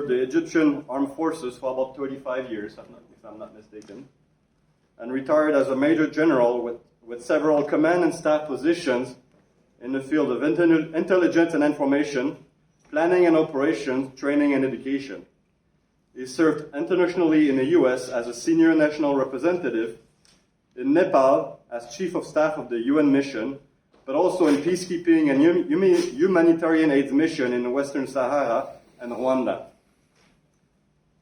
served the Egyptian armed forces for about 35 years, if I'm not mistaken, and retired as a major general with several command and staff positions in the field of intelligence and information, planning and operations, training and education. He served internationally in the US as a senior national representative, in Nepal as chief of staff of the UN mission, but also in peacekeeping and humanitarian aid mission in the Western Sahara and Rwanda.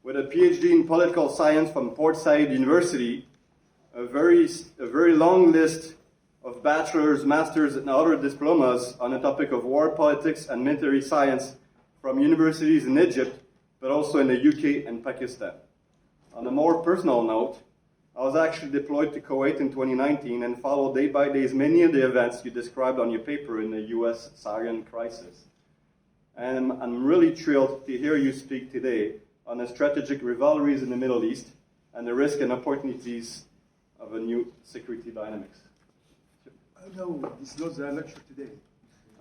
With a PhD in political science from Port Said University, a very long list of bachelor's, master's, and other diplomas on the topic of war politics and military science from universities in Egypt, but also in the UK and Pakistan. On a more personal note, I was actually deployed to Kuwait in 2019 and followed day by day many of the events you described on your paper in the US Syrian crisis. And I'm really thrilled to hear you speak today on the strategic rivalries in the Middle East and the risks and opportunities of a new security dynamics. No, this was a lecture today.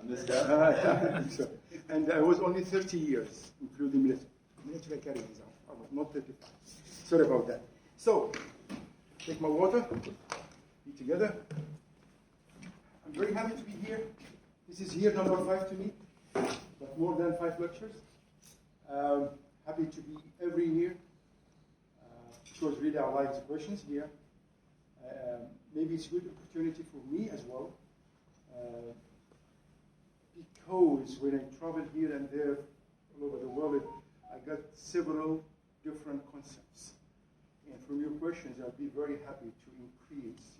On this guy? And I was only 30 years, including military career. I was not 35. Sorry about that. So, take my water, be together. I'm very happy to be here. This is year number 5 to me, but more than 5 lectures. Happy to be every year, because really I like the questions here. Maybe it's a good opportunity for me as well, because when I travel here and there all over the world, I got several different concepts. And from your questions, I'll be very happy to increase,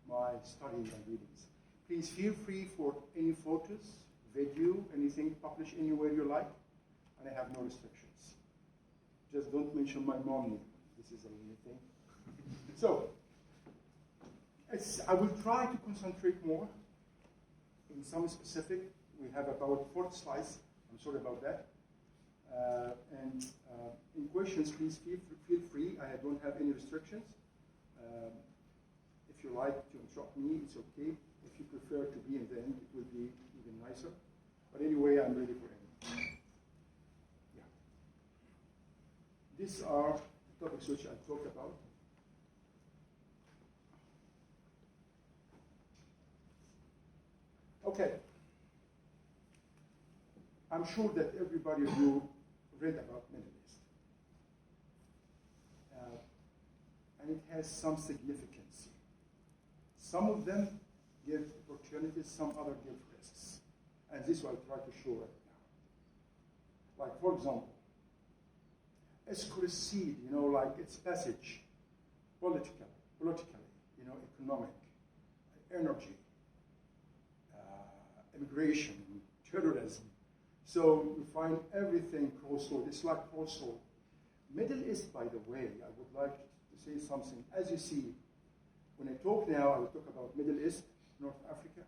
my studying and readings. Please feel free for any photos, video, anything published anywhere you like, and I have no restrictions. Just don't mention my mom name. This is a little thing. So, I will try to concentrate more in some specific. We have about 4 slides. I'm sorry about that. In questions, please feel free. I don't have any restrictions. If you like to interrupt me, it's okay. If you prefer to be in the end, it will be even nicer. But anyway, I'm ready for anything. Yeah. These are the topics which I talked about. Okay. I'm sure that everybody of you read about Middle East. And it has some significance. Some of them give opportunities, some other give risks. And this I'll try to show right now. Like, for example, escalade, like its passage, politically, economic, energy, immigration, terrorism. So you find everything crossroad. It's like crossroad. Middle East, by the way, I would like to say something. As you see, when I talk now, I will talk about Middle East, North Africa.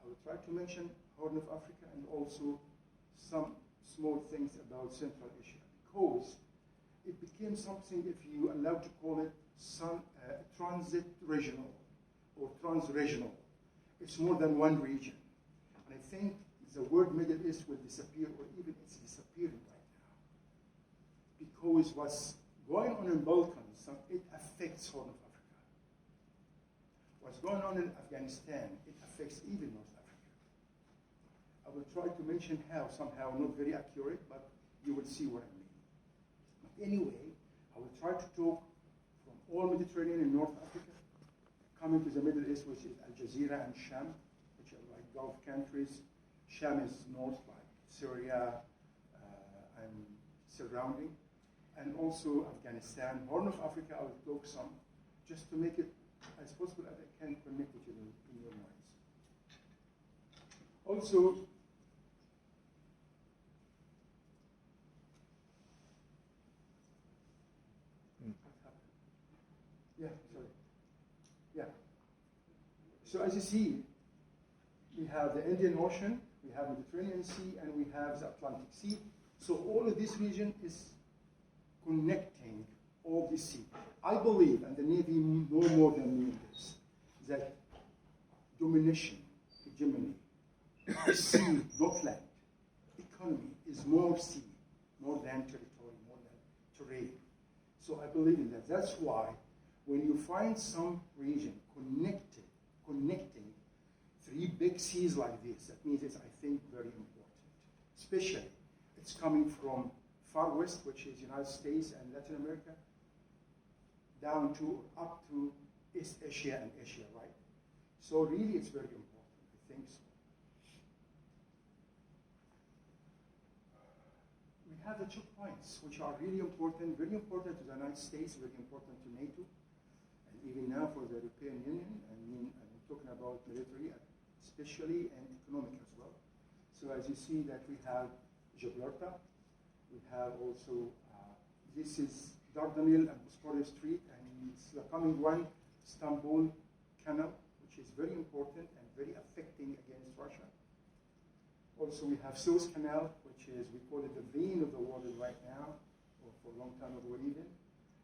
I will try to mention Horn of Africa and also some small things about Central Asia, because it became something, if you allow to call it, transit regional or trans-regional. It's more than one region. And I think the word Middle East will disappear, or even it's disappearing right now. Because what's going on in Balkans, it affects Horn of Africa. What's going on in Afghanistan, it affects even North Africa. I will try to mention how, somehow not very accurate, but you will see what I mean. But anyway, I will try to talk from all Mediterranean and North Africa, coming to the Middle East, which is Al Jazeera and Sham, which are like Gulf countries. Sham is north, like Syria and surrounding, and also Afghanistan. Horn of Africa, I will talk some, just to make it as possible as I can connect it in your minds. Also, yeah, sorry. Yeah. So as you see, we have the Indian Ocean, we have the Mediterranean Sea, and we have the Atlantic Sea. So all of this region is connecting all the sea. I believe, and the Navy know more than me in this, that domination, hegemony, sea, not land, economy is more sea, more than territory, more than terrain. So I believe in that. That's why when you find some region connecting three big seas like this, that means it's, I think, very important. Especially, it's coming from far west, which is United States and Latin America, down to, up to East Asia and Asia, right? So really, it's very important, I think so. We have the choke points, which are really important, very important to the United States, very important to NATO, and even now for the European Union. I mean, I'm talking about military, especially, and economic as well. So as you see that we have Gibraltar, we have also, this is Dardanelles and Bosporus Strait, and it's the coming one, Istanbul Canal, which is very important and very affecting against Russia. Also, we have Suez Canal, which is, we call it the vein of the world right now, or for a long time ago even.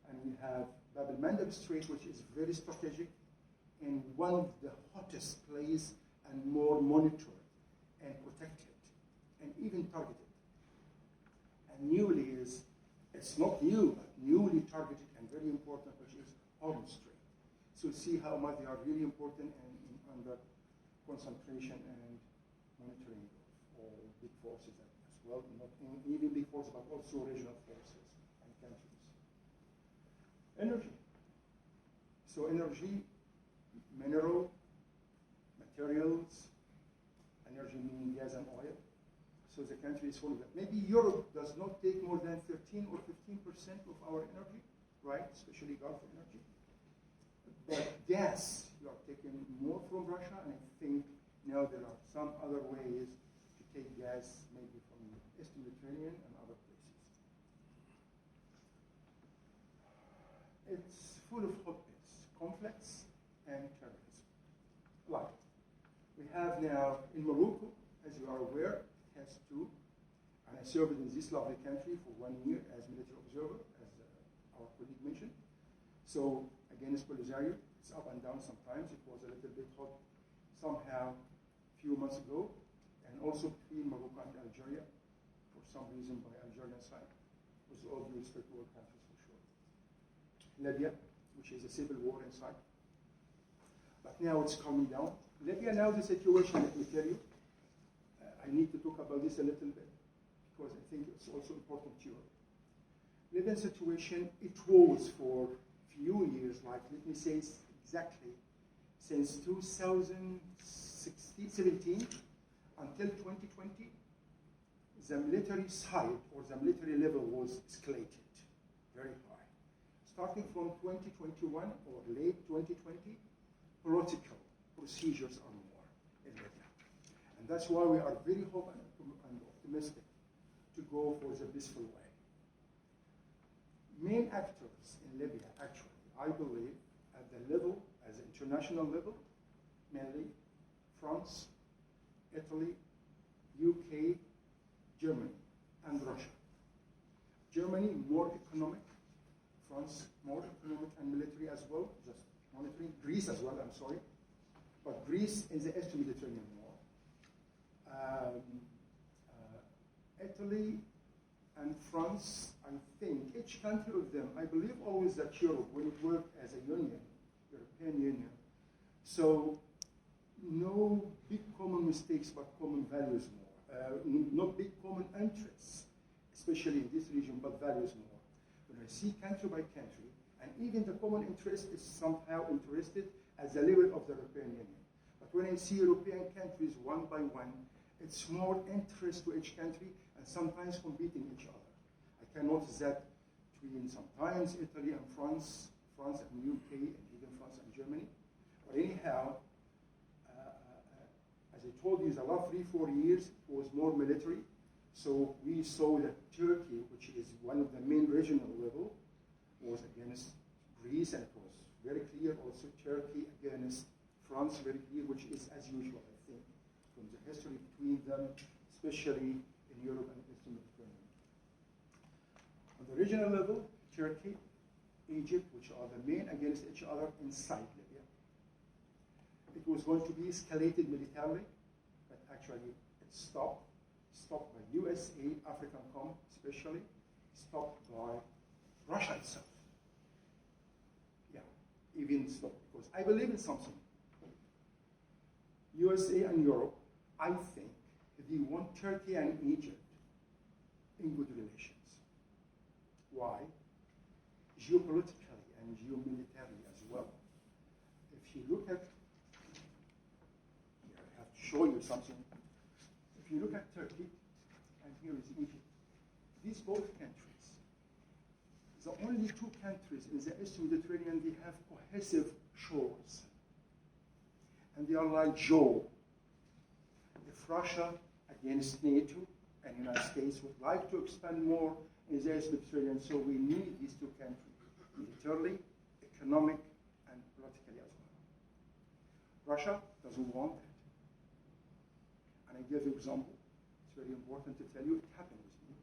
And we have Bab el-Mandeb Strait, which is very strategic, and one of the hottest places and more monitored and protected, and even targeted. And newly is, it's not new, but newly targeted and very important, which is Hormuz Strait. So see how much they are really important and under concentration and monitoring of all big forces as well, not even big forces, but also regional forces and countries. Energy. So energy, mineral, materials, energy meaning gas and oil. So the country is full of that. Maybe Europe does not take more than 13 or 15% of our energy, right? Especially Gulf energy. But gas, you are taking more from Russia, and I think now there are some other ways to take gas, maybe from the East Mediterranean and other places. It's full of hotbeds, conflicts and terrorism. Like, we have now in Morocco, as you are aware, it has two, and I served in this lovely country for 1 year as military observer, as our colleague mentioned. So against Polisario, it's up and down sometimes. It was a little bit hot somehow a few months ago, and also between Morocco and Algeria, for some reason by Algerian side, with all due respect to all countries for sure. Libya, which is a civil war inside, but now it's calming down. Libya now the situation, let me tell you, I need to talk about this a little bit, because I think it's also important to Europe. Libyan situation, it was for few years, like let me say exactly, since 2017 until 2020, the military side or the military level was escalated very high. Starting from 2021 or late 2020, political procedures are more in Libya. And that's why we are very hopeful and optimistic to go for the peaceful way. Main actors in Libya, actually, I believe, at the level, as an international level, mainly France, Italy, UK, Germany, and Russia. Germany, more economic. France, more economic and military as well, just monitoring. Greece as well, I'm sorry. But Greece is the East Mediterranean more. Italy and France, I think, each country of them, I believe always that Europe, when it worked as a union, European Union, so no big common mistakes, but common values more. Not big common interests, especially in this region, but values more. When I see country by country, and even the common interest is somehow interested at the level of the European Union. But when I see European countries one by one, it's more interest to each country and sometimes competing each other. I can notice that between sometimes Italy and France, France and UK, and even France and Germany. But anyhow, as I told you, the last 3-4 years it was more military. So we saw that Turkey, which is one of the main regional level, was against Greece, and it was very clear also Turkey against France, very clear, which is as usual, I think, from the history between them, especially in Europe and Eastern Mediterranean. On the regional level, Turkey, Egypt, which are the main against each other inside Libya. It was going to be escalated militarily, but actually it stopped by USA, AFRICOM especially, stopped by Russia itself. Yeah, even stopped, because I believe in something. USA and Europe, I think, they want Turkey and Egypt in good relations. Why? Geopolitically and geomilitarily as well. If you look at, here I have to show you something. If you look at Turkey, and here is Egypt, these both countries, the only two countries in the East Mediterranean, they have cohesive shores. And they are like Joe. If Russia against NATO and the United States would like to expand more in the East Mediterranean, so we need these two countries, militarily, economic, and politically as well. Russia doesn't want that. And I give you an example. It's very important to tell you it happened with me.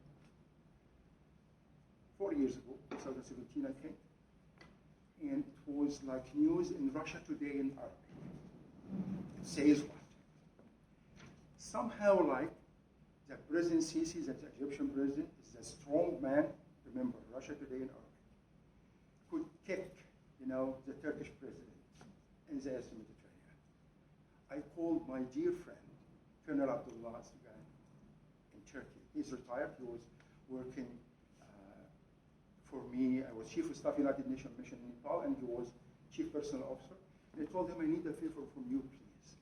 4 years ago, 2017, I think. And it was like news in Russia Today in Arabic. It says what? Somehow like the President Sisi, the Egyptian president, is a strong man, remember, Russia Today in Arabic, could kick, the Turkish president in the East Mediterranean. I called my dear friend, Colonel Abdullah Sugan, in Turkey. He's retired. He was working for me. I was Chief of Staff United Nations Mission in Nepal, and he was Chief Personnel Officer. And I told him, I need a favor from you, please.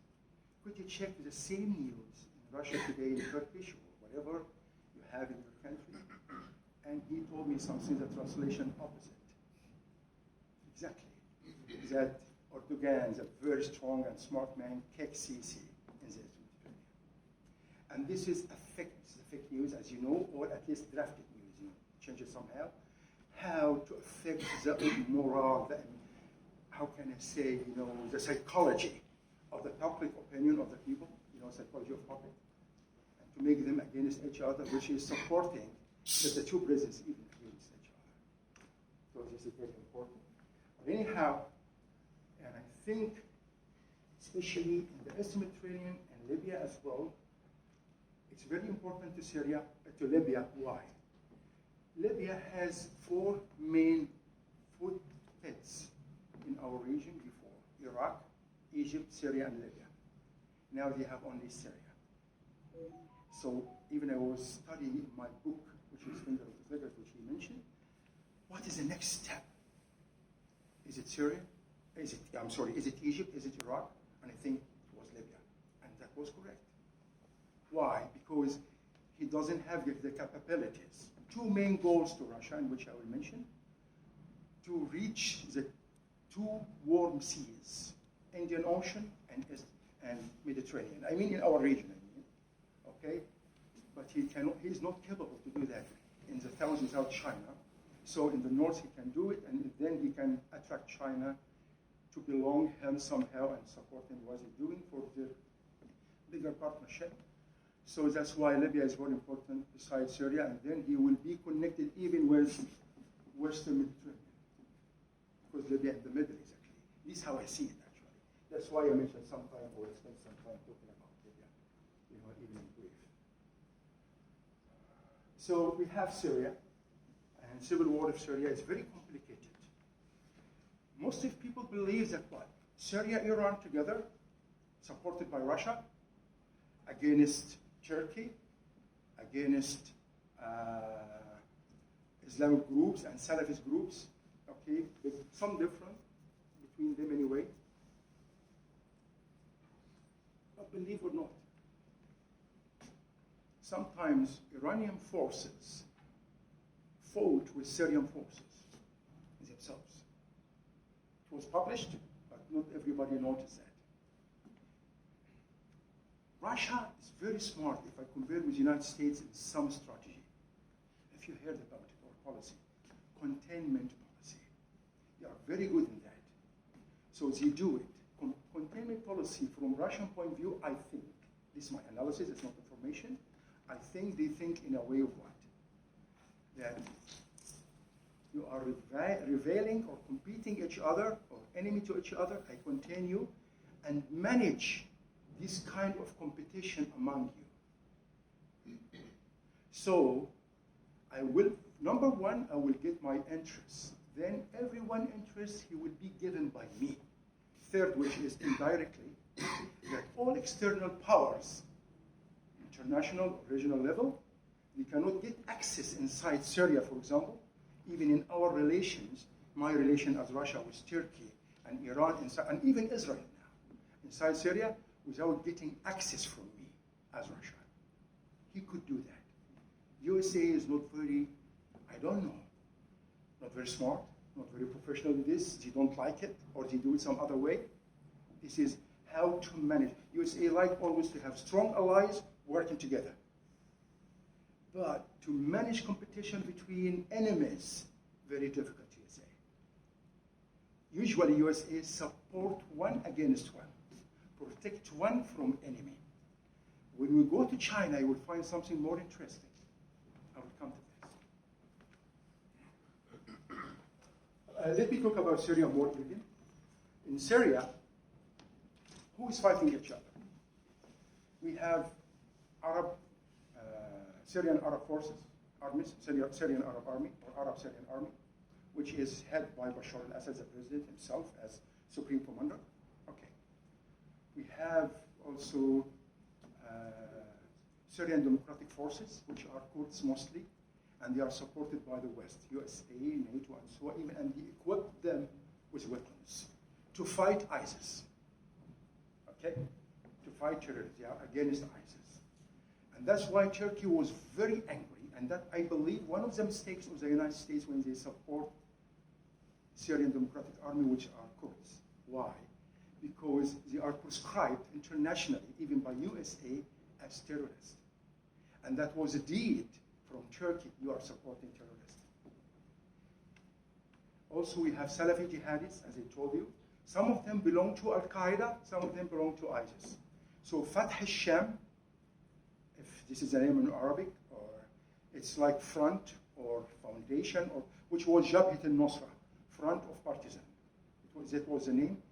Could you check the same news in Russia Today in Turkish or whatever you have in your country? And he told me something, the translation opposite. Exactly. That Erdogan, a very strong and smart man, kicked Sisi in the Mediterranean. And this is a fake news, as you know, or at least drafted news, change it somehow. How to affect the morale, how can I say, the psychology of the public opinion of the people, psychology of public, and to make them against each other, which is supporting that the two presidents even against each other. So this is very important. But anyhow, and I think, especially in the East Mediterranean and Libya as well, it's very important to Libya. Why? Libya has 4 main footprints in our region before: Iraq, Egypt, Syria, and Libya. Now they have only Syria. So even I was studying in my book, which is Finger of the Figures, which he mentioned, what is the next step? Is it Syria? Is it Egypt? Is it Iraq? And I think it was Libya. And that was correct. Why? Because he doesn't have the capabilities. 2 main goals to Russia, in which I will mention, to reach the 2 warm seas, Indian Ocean and Mediterranean. I mean in our region, okay? But he is not capable to do that in the thousands out China. So in the north he can do it, and then he can attract China to belong him somehow and support him what he's doing for the bigger partnership. So that's why Libya is very important besides Syria, and then he will be connected even with Western Mediterranean, because Libya in the middle is actually. This is how I see it actually. That's why I mentioned some time, or spent some time talking about Libya, even in brief. So we have Syria, and civil war of Syria is very complicated. Most of people believe that what? Syria, Iran together, supported by Russia, against Turkey, against Islamic groups and Salafist groups, okay, with some difference between them anyway. But believe or not, sometimes Iranian forces fought with Syrian forces themselves. It was published, but not everybody noticed that. Russia is very smart if I compare with the United States in some strategy. If you heard about it, or policy, containment policy. They are very good in that. So they do it. Containment policy from Russian point of view, I think, this is my analysis, it's not information, I think they think in a way of what? That you are revealing or competing each other or enemy to each other, I continue, and manage this kind of competition among you. So I will number one, I will get my interests. Then every one interest he will be given by me. Third, which is indirectly, that all external powers, international, regional level, they cannot get access inside Syria, for example, even in our relations, my relation as Russia with Turkey and Iran, and even Israel now, inside Syria, without getting access from me as Russia. He could do that. USA is not very, I don't know, not very smart, not very professional in this. They don't like it, or they do it some other way. This is how to manage. USA like always to have strong allies working together. But to manage competition between enemies, very difficult, USA. Usually USA support one against one, protect one from enemy. When we go to China, you will find something more interesting. I will come to this. Let me talk about Syria more even. In Syria, who is fighting each other? We have Syrian Arab forces, armies, Syrian Arab army, or Arab Syrian army, which is headed by Bashar al-Assad, the president himself, as supreme commander. Okay. We have also Syrian Democratic Forces, which are Kurds mostly, and they are supported by the West, USA, NATO, and so on, and they equip them with weapons to fight ISIS. Okay? To fight terrorism. They are against ISIS. And that's why Turkey was very angry, and that, I believe, one of the mistakes of the United States when they support Syrian Democratic Army, which are Kurds. Why? Because they are prescribed internationally, even by USA, as terrorists. And that was a deed from Turkey. You are supporting terrorists. Also, we have Salafi jihadis, as I told you. Some of them belong to Al-Qaeda, some of them belong to ISIS. So Fath al-Sham, if this is the name in Arabic, or it's like front or foundation, or which was Jabhat al-Nusra, front of partisan. That was the name.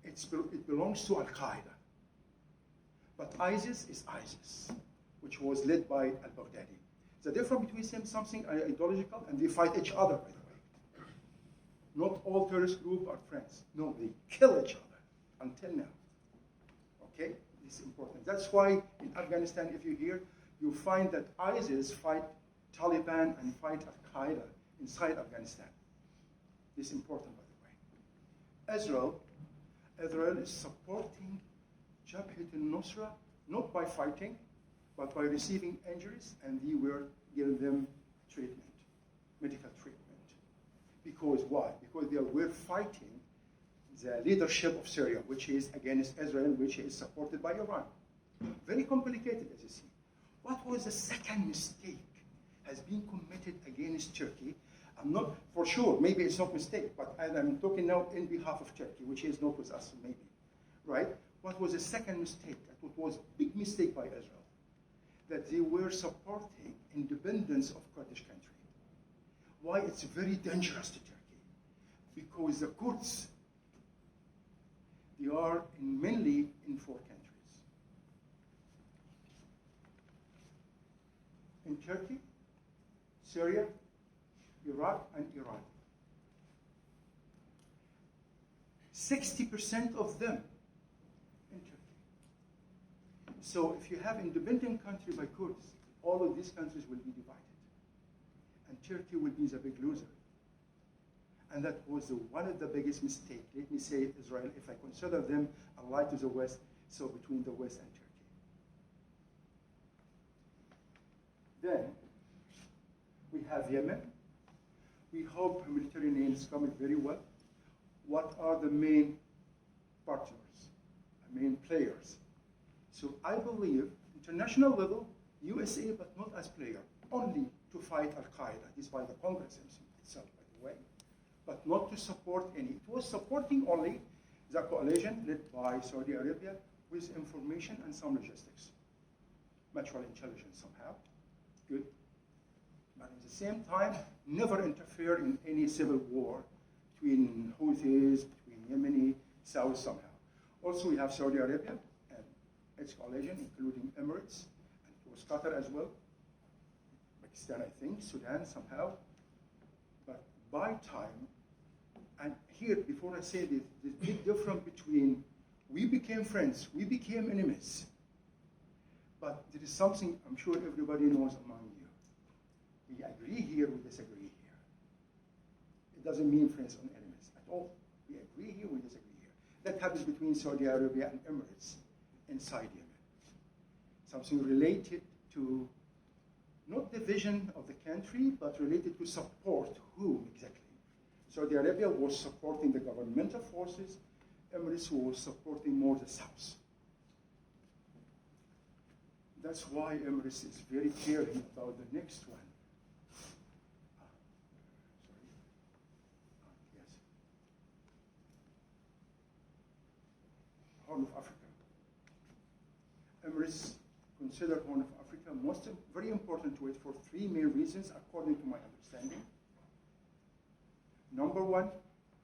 It belongs to Al-Qaeda. But ISIS is ISIS, which was led by al-Baghdadi. The difference between them is something ideological, and they fight each other, by the way. Not all terrorist groups are friends. No, they kill each other until now. Okay? This is important. That's why in Afghanistan, if you hear, you find that ISIS fight Taliban and fight Al-Qaeda inside Afghanistan. This is important, by the way. Israel is supporting Jabhat al-Nusra, not by fighting, but by receiving injuries, and they were giving them treatment, medical treatment. Because why? Because they were fighting the leadership of Syria, which is against Israel, which is supported by Iran. Very complicated, as you see. What was the second mistake has been committed against Turkey? I'm not, for sure, maybe it's not mistake, but I'm talking now in behalf of Turkey, which is not with us, maybe, right? What was the second mistake? That was a big mistake by Israel, that they were supporting independence of Kurdish country. Why it's very dangerous to Turkey? Because the Kurds, they are mainly in 4 countries. In Turkey, Syria, Iraq, and Iran. 60% of them in Turkey. So if you have independent country by Kurds, all of these countries will be divided. And Turkey will be the big loser. And that was one of the biggest mistakes. Let me say Israel, if I consider them allied to the West, so between the West and Turkey. Then, we have Yemen. We hope military names coming very well. What are the main partners, the main players? So I believe, international level, USA, but not as player, only to fight Al-Qaeda. This by the Congress itself, by the way, but not to support any. It was supporting only the coalition led by Saudi Arabia with information and some logistics. Mutual intelligence somehow, good. But at the same time, never interfere in any civil war between Houthis, between Yemeni, South somehow. Also, we have Saudi Arabia and its coalition, including Emirates, and it was Qatar as well. Pakistan, I think, Sudan somehow, buy time. And here, before I say this, the big difference between we became friends, we became enemies. But there is something I'm sure everybody knows among you. We agree here, we disagree here. It doesn't mean friends and enemies at all. We agree here, we disagree here. That happens between Saudi Arabia and Emirates inside Yemen. Something related to not the vision of the country, but related to support whom exactly. Saudi Arabia was supporting the governmental forces, Emirates was supporting more the south. That's why Emirates is very caring about the next one. Yes. Horn of Africa. Emirates consider Horn of Africa very important to it for three main reasons, according to my understanding. Number one,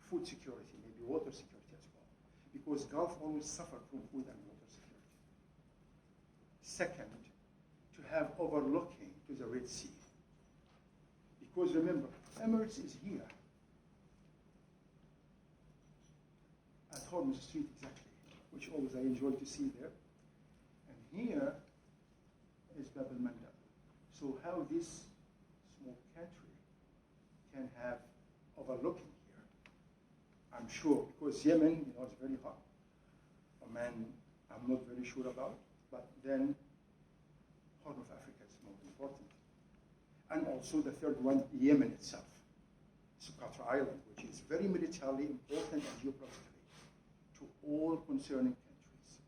food security, maybe water security as well, because Gulf always suffer from food and water security. Second, to have overlooking to the Red Sea, because remember, Emirates is here at Hormuz Street exactly, which always I enjoy to see there, and here is Bab al-Mandab. So how this small country can have overlooking here? I'm sure, because Yemen, is very hot. Oman, I'm not very sure about, but then Horn of Africa is more important. And also the third one, Yemen itself, Socotra Island, which is very militarily important and geopolitically to all concerning countries,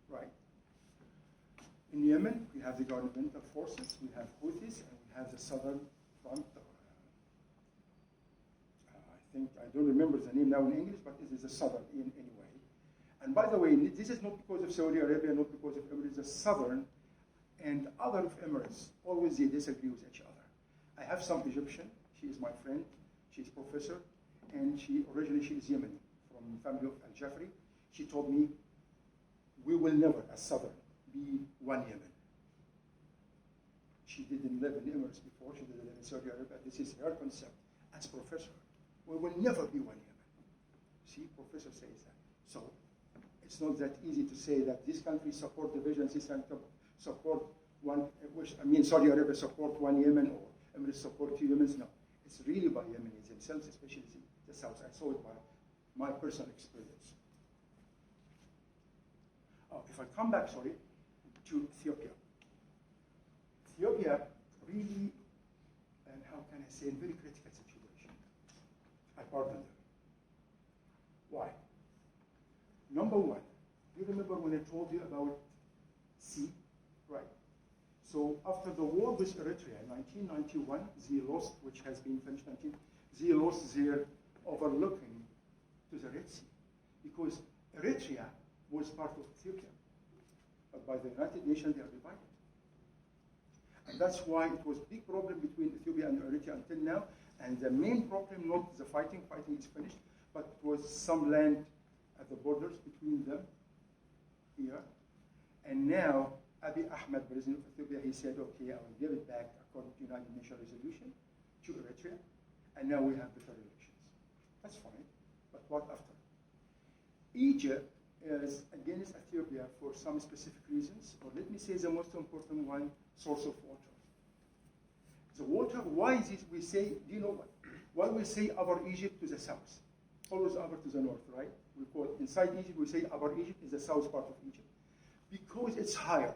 right? In Yemen, we have the governmental forces, we have Houthis, and we have the southern front. I don't remember the name now in English, but it is the southern anyway. And by the way, this is not because of Saudi Arabia, not because of Emirates, the southern and other of Emirates, always they disagree with each other. I have some Egyptian, she is my friend, she's professor, and originally she is Yemeni, from family of Al-Jafri. She told me, we will never, as southern, be one Yemen. She didn't live in Emirates before, she didn't live in Saudi Arabia. This is her concept as professor. We will never be one Yemen. See, professor says that. So it's not that easy to say that this country support divisions, this country support one, Saudi Arabia support one Yemen or Emirates support two Yemens. No, it's really by Yemenis themselves, especially the south. I saw it by my personal experience. If I come back, to Ethiopia. Ethiopia really, and how can I say, in very critical situation. I pardon them. Why? Number one, do you remember when I told you about sea? Right. So after the war with Eritrea in 1991, they lost, which has been finished, they lost their overlooking to the Red Sea, because Eritrea was part of Ethiopia. But by the United Nations, they are divided. And that's why it was a big problem between Ethiopia and Eritrea until now. And the main problem, not the fighting is finished, but it was some land at the borders between them here. And now, Abiy Ahmed, president of Ethiopia, he said, okay, I will give it back according to United Nations resolution to Eritrea. And now we have better relations. That's fine. But what after? Egypt is against Ethiopia for some specific reasons, or let me say the most important one, source of water. The water, why is it we say, do you know what? Why we say our Egypt to the south? Always our to the north, right? We call it, inside Egypt, we say our Egypt is the south part of Egypt. Because it's higher.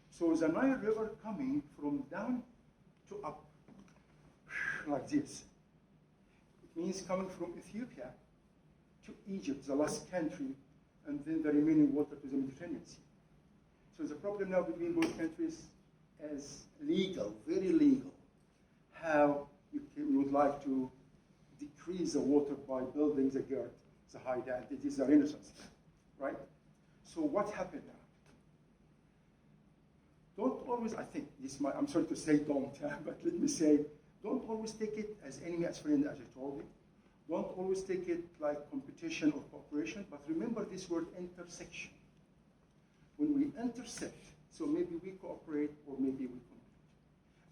So the Nile River coming from down to up, like this. It means coming from Ethiopia to Egypt, the last country, and then the remaining water to the Mediterranean Sea. So the problem now between both countries is legal, very legal. How you would like to decrease the water by building the GERD, the high dam. It is the Renaissance, right? So what happened now? Don't always, I think, I'm sorry to say don't, but let me say, don't always take it as enemy, as friend, as I told you. Don't always take it like competition or cooperation, but remember this word intersection. When we intersect, so maybe we cooperate or maybe we compete.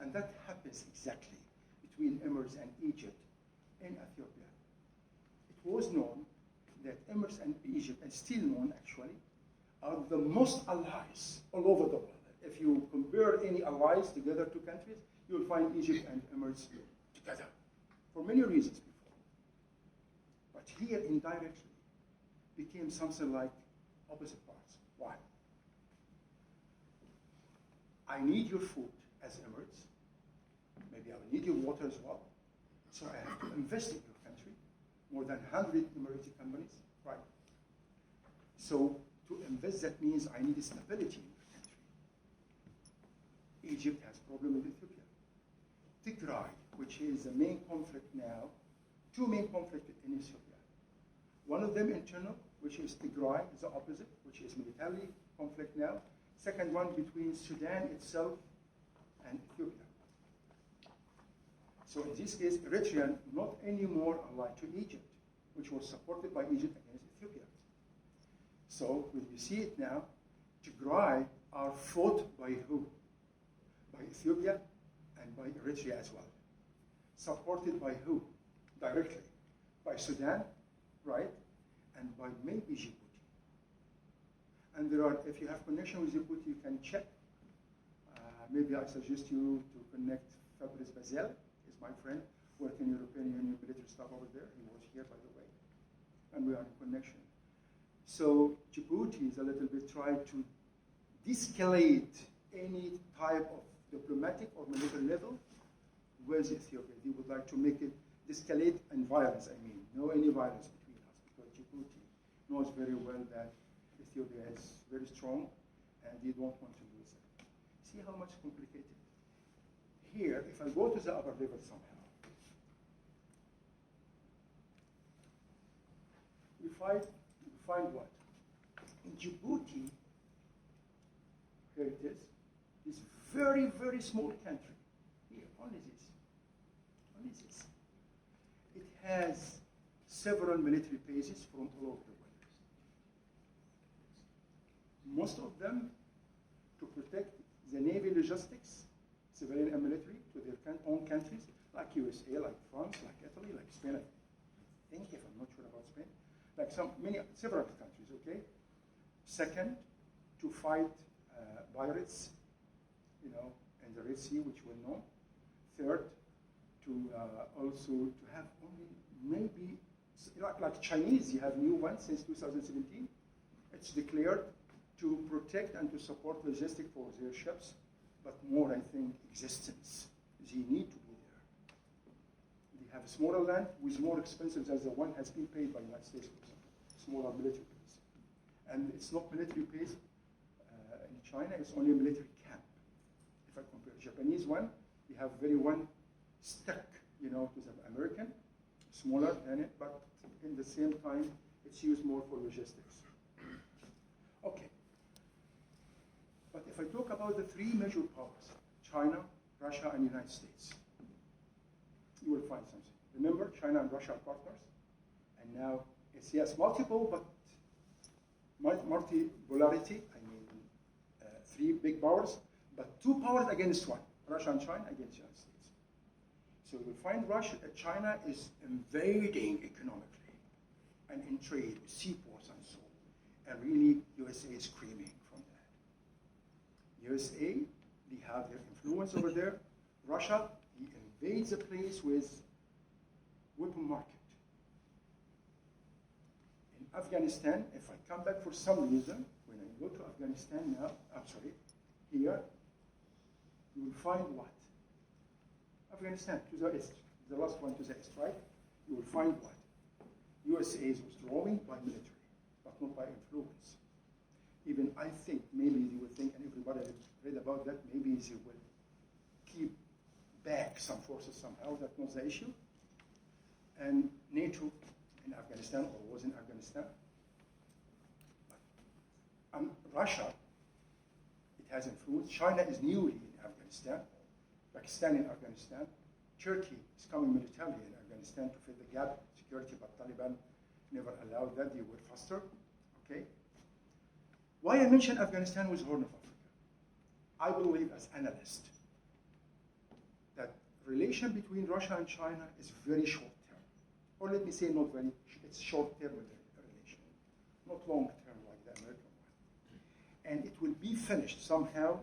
And that happens exactly between Emirates and Egypt in Ethiopia. It was known that Emirates and Egypt, and still known actually, are the most allies all over the world. If you compare any allies together, two countries, you will find Egypt and Emirates together for many reasons before. But here, indirectly, became something like opposite parts. Why? I need your food as Emirates. Maybe I will need your water as well. So I have to invest in your country. More than 100 Emirati companies, right? So to invest, that means I need stability in your country. Egypt has problem with Ethiopia. Tigray, which is the main conflict now, two main conflicts in Ethiopia. One of them internal, which is Tigray, is the opposite, which is military conflict now. Second one between Sudan itself and Ethiopia. So in this case, Eritrea not anymore allied to Egypt, which was supported by Egypt against Ethiopia. So when we see it now, Tigray are fought by who? By Ethiopia and by Eritrea as well. Supported by who? Directly. By Sudan, right? And by maybe Djibouti. And there are, if you have connection with Djibouti, you can check. Maybe I suggest you to connect Fabrice Bazel, is my friend, working in European Union military staff over there. He was here, by the way. And we are in connection. So Djibouti is a little bit trying to de-escalate any type of diplomatic or military level with Ethiopia. They would like to make it de-escalate and violence, I mean. No any violence between us, because Djibouti knows very well that Ethiopia is very strong and they don't want to lose it. See how much complicated? Here, if I go to the upper level somehow, we find what? In Djibouti, here it is, this very, very small country. Here, only this. Only this. It has several military bases from all over the world. Most of them to protect the navy logistics, civilian and military, to their own countries, like USA, like France, like Italy, like Spain. I think, if I'm not sure about Spain, like several countries, okay? Second, to fight pirates, in the Red Sea, which we know. Third, to also to have only maybe, like Chinese, you have new ones since 2017. It's declared to protect and to support logistics for their ships, but more, I think, existence. They need to be there. They have a smaller land with more expenses than the one has been paid by the United States, for example. Smaller military base. And it's not military base in China, it's only a military camp. If I compare the Japanese one, they have very one stuck, to the American, smaller than it, but in the same time, it's used more for logistics. Okay. But if I talk about the three major powers, China, Russia, and United States, you will find something. Remember, China and Russia are partners, and now it's, yes, multiple, but multipolarity, I mean, three big powers, but two powers against one, Russia and China against the United States. So you will find China is invading economically and in trade, with seaports and so on, and really USA is screaming from that. USA, they have their influence over there. Russia, he invades a place with weapon market. In Afghanistan, if I come back for some reason, when I go to Afghanistan now, here, you will find what? Afghanistan, to the east, the last one to the east, right? You will find what? USA is withdrawing by military, but not by influence. Even I think, maybe they will think, and everybody read about that, maybe they will keep back some forces somehow, that's not the issue. And NATO in Afghanistan, or was in Afghanistan. Russia, it has influence. China is newly in Afghanistan. Pakistan in Afghanistan. Turkey is coming militarily in Afghanistan to fill the gap, security, but Taliban never allowed that, they were faster, okay? Why I mention Afghanistan with Horn of Africa? I believe as analyst that relation between Russia and China is very short term. or let me say not very, it's short-term relation, not long-term like the American one. And it will be finished somehow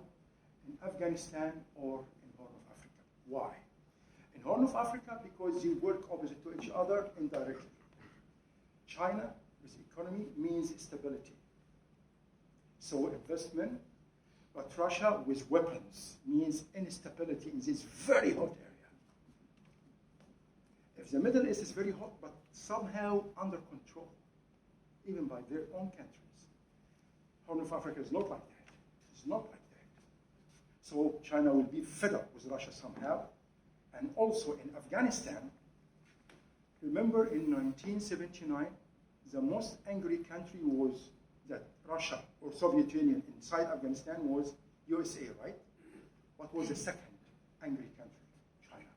in Afghanistan or in Horn of Africa. Why? In Horn of Africa, because they work opposite to each other indirectly. China with economy means stability. So investment, but Russia with weapons means instability in this very hot area. If the Middle East is very hot, but somehow under control, even by their own countries, Horn of Africa is not like that. It's not like that. So China will be fed up with Russia somehow. And also in Afghanistan, remember in 1979, the most angry country was that Russia or Soviet Union inside Afghanistan was USA, right? What was the second angry country? China.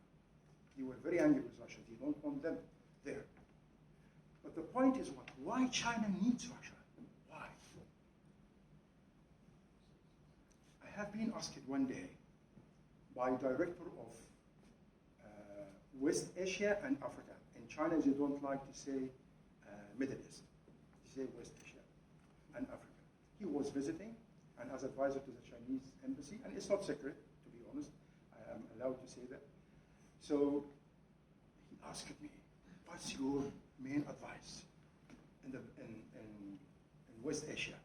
They were very angry with Russia. They don't want them there. But the point is what? Why China needs Russia? Why? I have been asked one day by director of West Asia and Africa. In China, they don't like to say Middle East. They say West Asia and Africa. He was visiting and as advisor to the Chinese embassy, and it's not secret, to be honest. I am allowed to say that. So he asked me, what's your main advice in West Asia?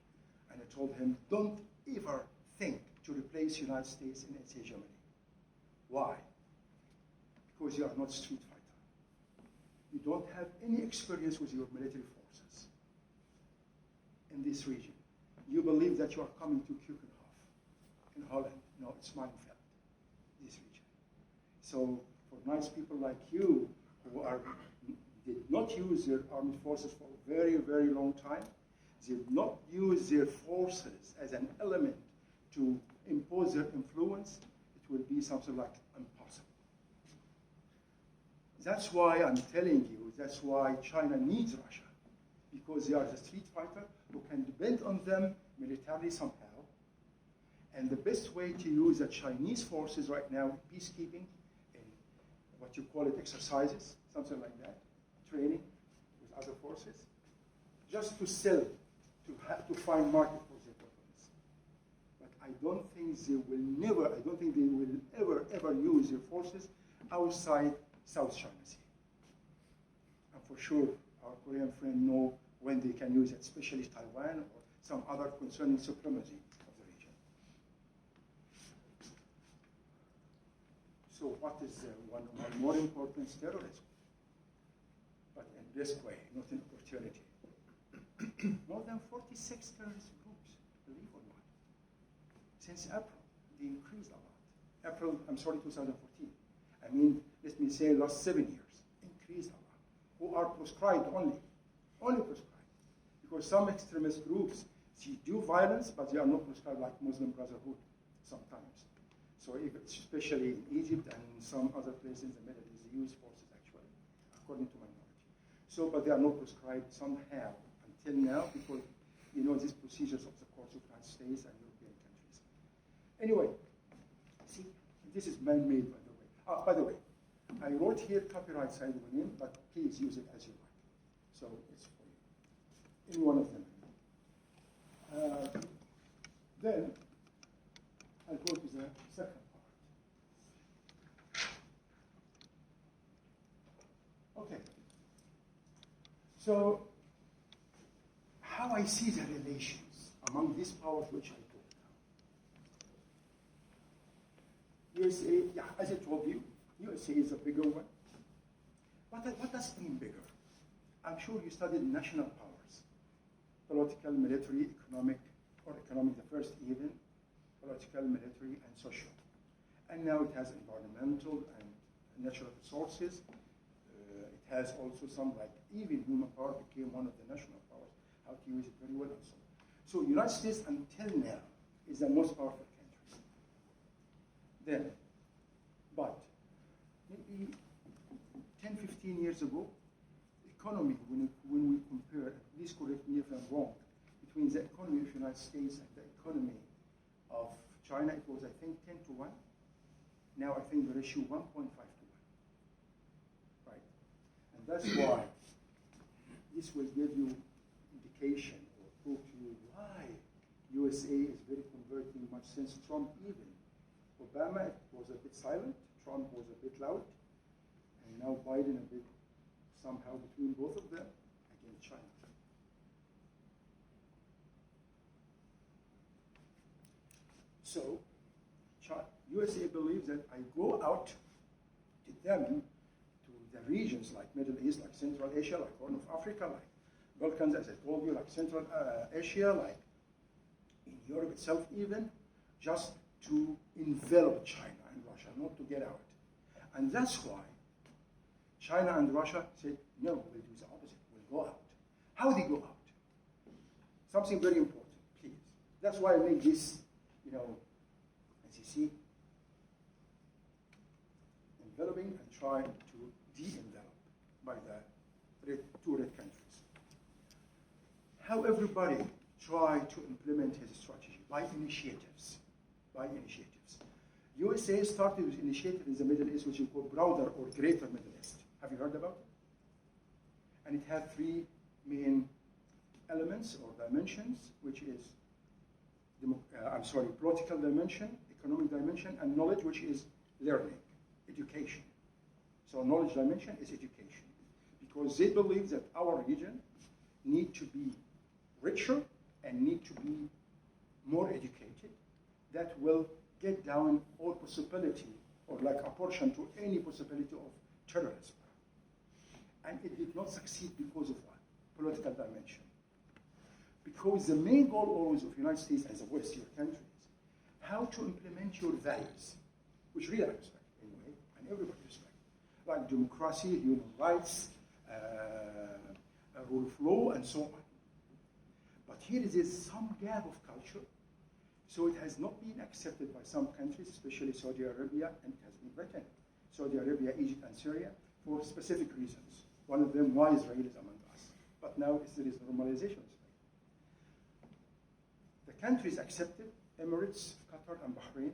And I told him, don't ever think to replace the United States in its hegemony. Why? Because you are not a street fighter. You don't have any experience with your military forces in this region. You believe that you are coming to Keukenhof in Holland. No, it's Mainfeld, this region. So for nice people like you who did not use their armed forces for a very, very long time, did not use their forces as an element to impose their influence, it will be something like impossible. That's why I'm telling you, that's why China needs Russia, because they are the street fighter who can depend on them militarily somehow. And the best way to use the Chinese forces right now, peacekeeping, in what you call it exercises, something like that, training with other forces, just to sell, to find market for their weapons. But I don't think they will ever use their forces outside South China Sea. And for sure, our Korean friend know when they can use it, especially Taiwan or some other concerning supremacy of the region. So what is one more important is terrorism? But in this way, not in opportunity. More than 46 terrorist groups, believe or not. Since April, they increased a lot. 2014. I mean, let me say last 7 years, increased a lot. Who are proscribed only proscribed. Because some extremist groups, they do violence, but they are not prescribed like Muslim Brotherhood sometimes. So especially in Egypt and in some other places in the Middle East, they use forces actually, according to my knowledge. So, but they are not prescribed somehow until now because you know these procedures of the courts of the United States and European countries. Anyway, see, this is man-made by the way. By the way, I wrote here copyright side Ghoneim, but please use it as you like. So it's for you. In one of them. Then I go to the second part. Okay. So how I see the relations among these powers which I talked about. USA, yeah, as I told you, USA is a bigger one. What does it mean bigger? I'm sure you studied national powers. Political, military, economic, the first even, political, military, and social. And now it has environmental and natural resources. It has also some, like even human power became one of the national powers, how to use it very well and so on. So United States until now is the most powerful country. Then, but maybe 10, 15 years ago, economy, when we compare, please correct me if I'm wrong, between the economy of the United States and the economy of China, it was, I think, 10 to 1. Now I think the ratio 1.5 to 1. Right? And that's why this will give you indication or prove to you why USA is very converting much since Trump even. Obama was a bit silent, Trump was a bit loud, and now Biden a bit somehow between both of them against China. So, USA believes that I go out to them, to the regions like Middle East, like Central Asia, like Horn of Africa, like Balkans, as I told you, like Central Asia, like in Europe itself even, just to envelop China and Russia, not to get out. And that's why China and Russia said, no, we'll do the opposite, we'll go out. How they go out? Something very important, please. That's why I made this, as you see, enveloping and trying to de-envelop by the two red countries. How everybody tried to implement his strategy by initiatives. USA started with initiative in the Middle East, which we call broader or greater Middle East. Have you heard about it? And it had three main elements or dimensions, which is political dimension, economic dimension, and knowledge, which is learning, education. So knowledge dimension is education, because they believe that our region need to be richer and need to be more educated. That will get down all possibility, or like a portion to any possibility of terrorism. And it did not succeed because of what? Political dimension. Because the main goal always of the United States and the West, your countries, how to implement your values, which really I respect anyway, and everybody respects, like democracy, human rights, rule of law, and so on. But here is some gap of culture, so it has not been accepted by some countries, especially Saudi Arabia, and it has been written. Saudi Arabia, Egypt, and Syria, for specific reasons. One of them, why Israel is among us. But now there is normalization. The countries accepted, Emirates, Qatar, and Bahrain,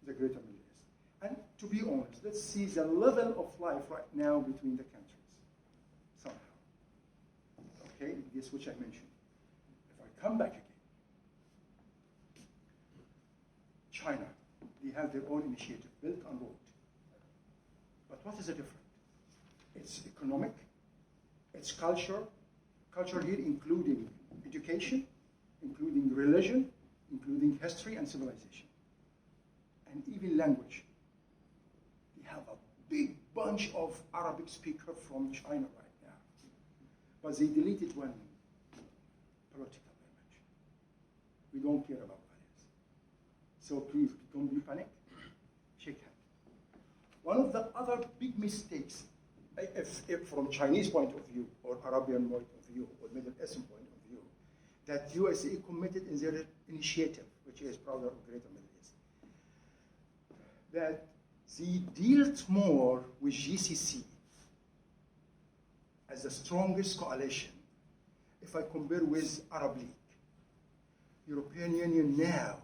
the Greater Middle East. And to be honest, let's see the level of life right now between the countries, somehow. Okay, this which I mentioned. If I come back again, China, they have their own initiative, Belt and Road. But what is the difference? It's economic, it's culture here including education, including religion, including history and civilization, and even language. They have a big bunch of Arabic speakers from China right now, but they deleted one political dimension. We don't care about values. So please, don't be panic. Shake hands. One of the other big mistakes, if from Chinese point of view, or Arabian point of view, or Middle Eastern point of view, that USA committed in their initiative, which is Broader or Greater Middle East, that they dealt more with GCC as the strongest coalition. If I compare with Arab League, European Union now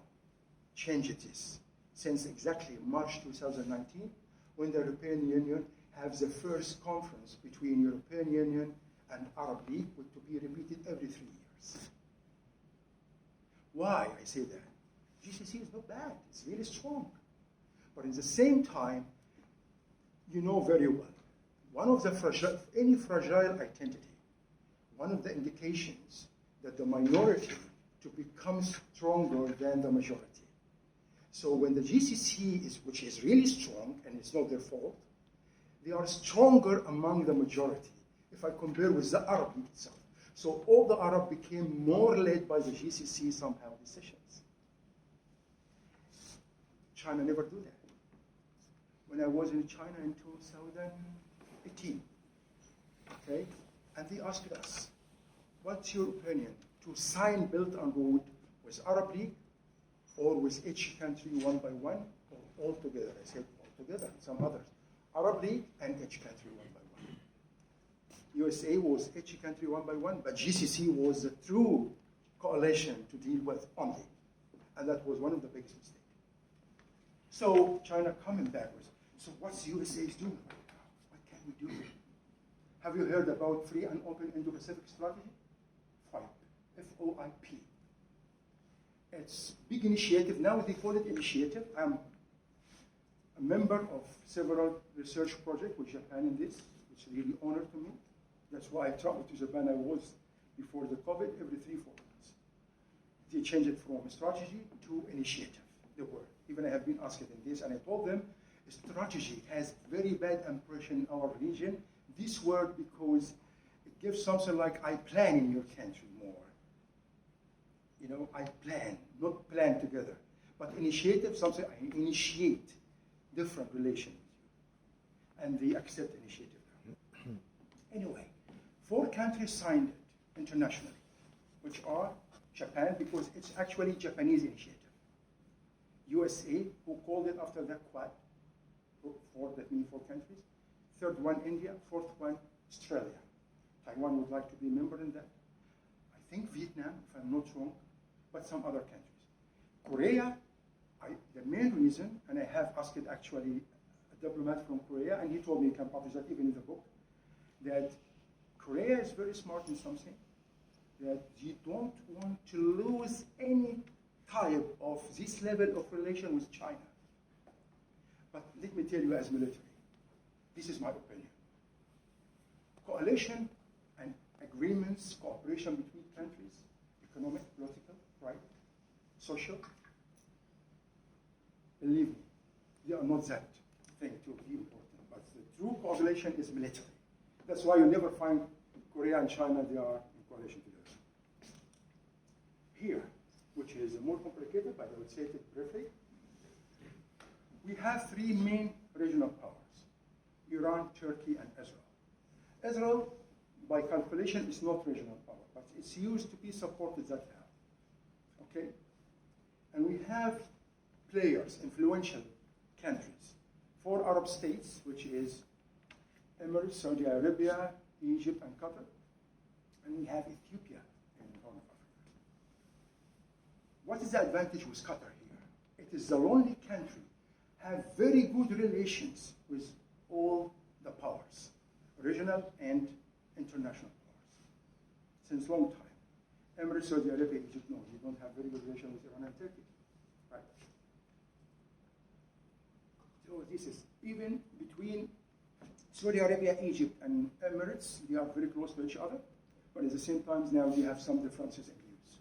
changed this since exactly March 2019, when the European Union has the first conference between European Union and Arab League, which to be repeated every 3 years. Why I say that? GCC is not bad, it's really strong. But at the same time, you know very well, one of the any fragile identity, one of the indications that the minority to become stronger than the majority. So when the GCC which is really strong, and it's not their fault, they are stronger among the majority, if I compare with the Arab League itself. So all the Arab became more led by the GCC somehow decisions. China never do that. When I was in China in 2018, okay, and they asked us, what's your opinion to sign Belt and Road with Arab League or with each country one by one, or all together? I said all together, and some others. Arab League and each country one by one. USA was each country one by one, but GCC was the true coalition to deal with only. And that was one of the biggest mistakes. So China coming backwards. So what's USA is doing right now? What can we do? Have you heard about free and open Indo-Pacific strategy? FOIP, F-O-I-P. It's a big initiative. Now they call it initiative. I'm a member of several research projects with Japan in this. It's really honor to me. That's why I traveled to Japan. I was before the COVID every 3-4 months. They changed it from strategy to initiative, the word. Even I have been asked in this, and I told them strategy has very bad impression in our region. This word, because it gives something like I plan in your country more. You know, I plan, not plan together. But initiative, something I initiate different relation with you. And they accept initiative now. Anyway, 4 countries signed it internationally, which are Japan, because it's actually Japanese initiative. USA, who called it after the Quad, that means 4 countries. 3rd one, India. 4th one, Australia. Taiwan would like to be a member in that. I think Vietnam, if I'm not wrong, but some other countries. Korea, the main reason, and I have asked actually a diplomat from Korea, and he told me, you can publish that even in the book, that Korea is very smart in something, that you don't want to lose any type of this level of relation with China. But let me tell you, as military, this is my opinion. Coalition and agreements, cooperation between countries, economic, political, right, social, believe me, they are not that thing to be important. But the true coalition is military. That's why you never find Korea and China, they are in coalition together. Here, which is more complicated, but I would say it briefly, we have 3 main regional powers: Iran, Turkey, and Israel. Israel, by calculation, is not regional power, but it's used to be supported that now. Okay? And we have players, influential countries, 4 Arab states, which is Emirates, Saudi Arabia, Egypt, and Qatar. And we have Ethiopia in the Horn of Africa. What is the advantage with Qatar here? It is the only country have very good relations with all the powers, regional and international powers, since long time. Emirates, Saudi Arabia, Egypt, no, you don't have very good relations with Iran and Turkey. Right? So this is, even between Saudi Arabia, Egypt, and Emirates, they are very close to each other, but at the same time now they have some differences in views.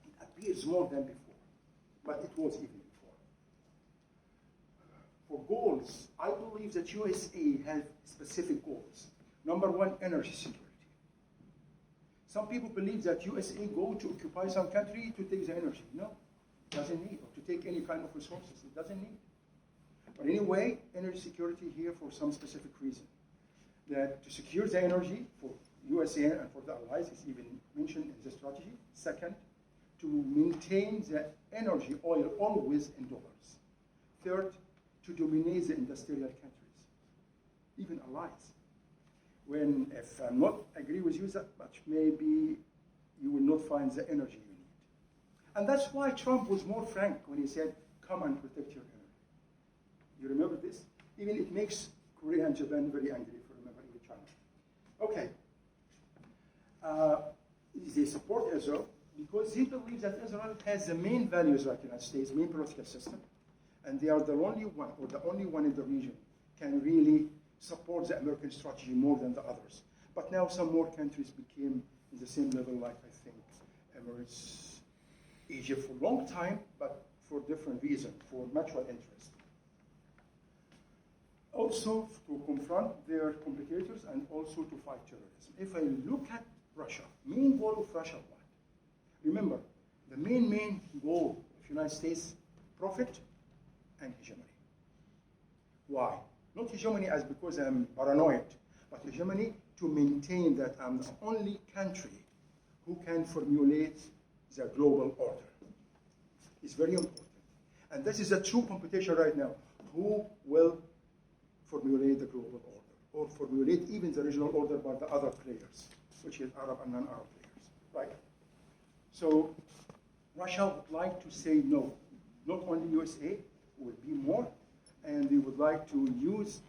It appears more than before, but it was even before. For goals, I believe that USA has specific goals. Number 1, energy security. Some people believe that USA go to occupy some country to take the energy. No, it doesn't need, or to take any kind of resources. It doesn't need. But anyway, energy security here for some specific reason. That to secure the energy for USA and for the allies is even mentioned in the strategy. Second, to maintain the energy oil always in dollars. Third, to dominate the industrial countries, even allies. When, if I'm not agree with you that much, maybe you will not find the energy you need. And that's why Trump was more frank when he said, come and protect your energy. You remember this? Even it makes Korea and Japan very angry, if you remember, even China. Okay. They support Israel because they believe that Israel has the main values like the United States, main political system, and they are the only one, or the only one in the region, can really support the American strategy more than the others. But now some more countries became in the same level, like I think Emirates, Egypt for a long time, but for different reasons, for mutual interest. Also to confront their complicators and also to fight terrorism. If I look at Russia, main goal of Russia what? Remember, the main goal of the United States, profit and hegemony. Why? Not hegemony as because I'm paranoid, but hegemony to maintain that I'm the only country who can formulate the global order. It's very important. And this is a true competition right now. Who will formulate the global order, or formulate even the regional order by the other players, which is Arab and non-Arab players, right? So Russia would like to say no. Not only USA will be more, and they would like to use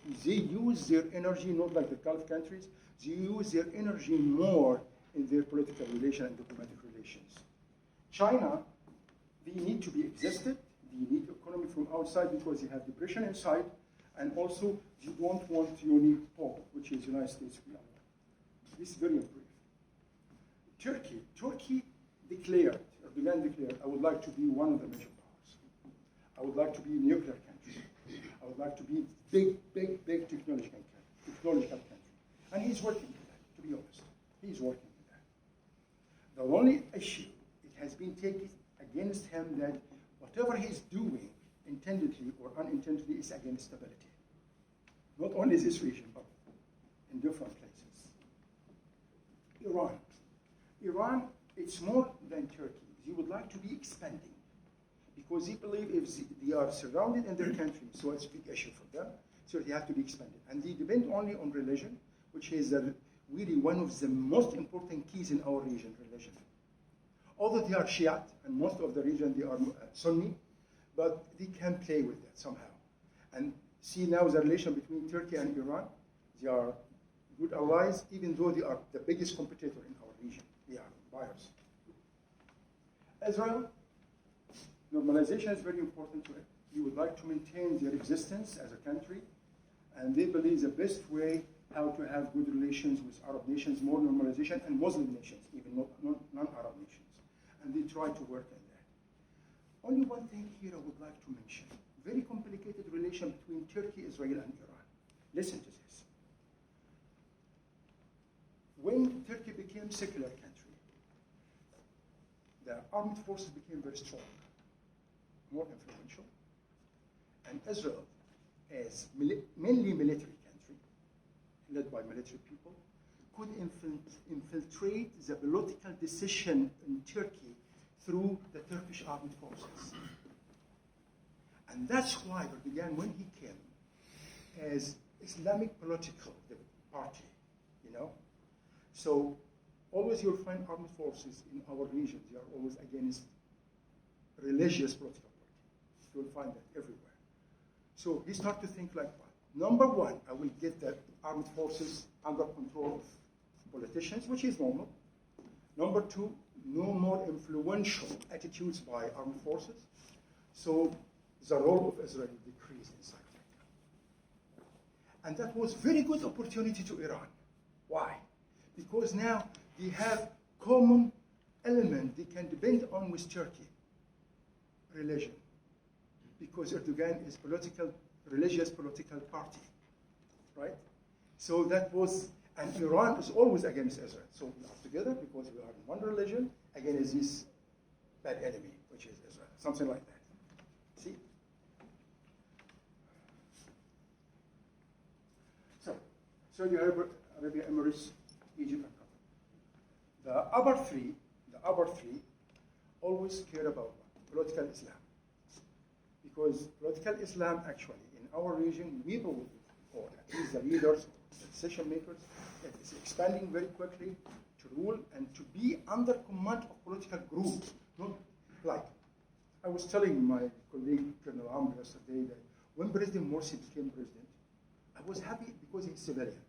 their energy, not like the Gulf countries, they use their energy more in their political relations and diplomatic relations. China, they need to be existed, they need economy from outside because they have depression inside, and also you don't want unique pole, which is United States. This is very important. Turkey declared, Erdogan declared, I would like to be one of the major powers. I would like to be a nuclear country. I would like to be big technological country. And he's working with that, to be honest. He's working with that. The only issue, it has been taken against him that whatever he's doing, intendedly or unintendedly, is against stability. Not only this region, but in different places. Iran, it's more than Turkey. They would like to be expanding because they believe if they are surrounded in their country, so it's a big issue for them, so they have to be expanded. And they depend only on religion, which is really one of the most important keys in our region, religion. Although they are Shiite, and most of the region they are Sunni, but they can play with that somehow. And see now the relation between Turkey and Iran, they are good allies, even though they are the biggest competitor in our region. They are buyers. Israel, normalization is very important to it. We would like to maintain their existence as a country, and they believe the best way how to have good relations with Arab nations, more normalization, and Muslim nations, even non-Arab nations. And they try to work on that. Only one thing here I would like to mention. Very complicated relation between Turkey, Israel, and Iran. Listen to this. When Turkey became a secular country, the armed forces became very strong, more influential, and Israel, as mainly military country, led by military people, could infiltrate the political decision in Turkey through the Turkish armed forces. And that's why Erdogan, when he came, as Islamic political party, so always you'll find armed forces in our region, they are always against religious political party. You'll find that everywhere. So he started to think like that. Number one, I will get the armed forces under control of politicians, which is normal. Number two, no more influential attitudes by armed forces. So the role of Israel decreased inside of it. And that was very good opportunity to Iran. Why? Because now they have common element they can depend on with Turkey, religion. Because Erdogan is religious political party, right? So that was, and Iran is always against Israel. So we are together because we are in one religion against this bad enemy, which is Israel, something like that. See? So, Saudi Arabia, Emirates, Egypt, and Qatar. The other three always care about political Islam. Because political Islam, actually, in our region, we believe, or at least the leaders, the decision makers, that is expanding very quickly to rule and to be under command of political groups. Not like, I was telling my colleague, Colonel Amr, yesterday, that when President Morsi became president, I was happy because he's civilian.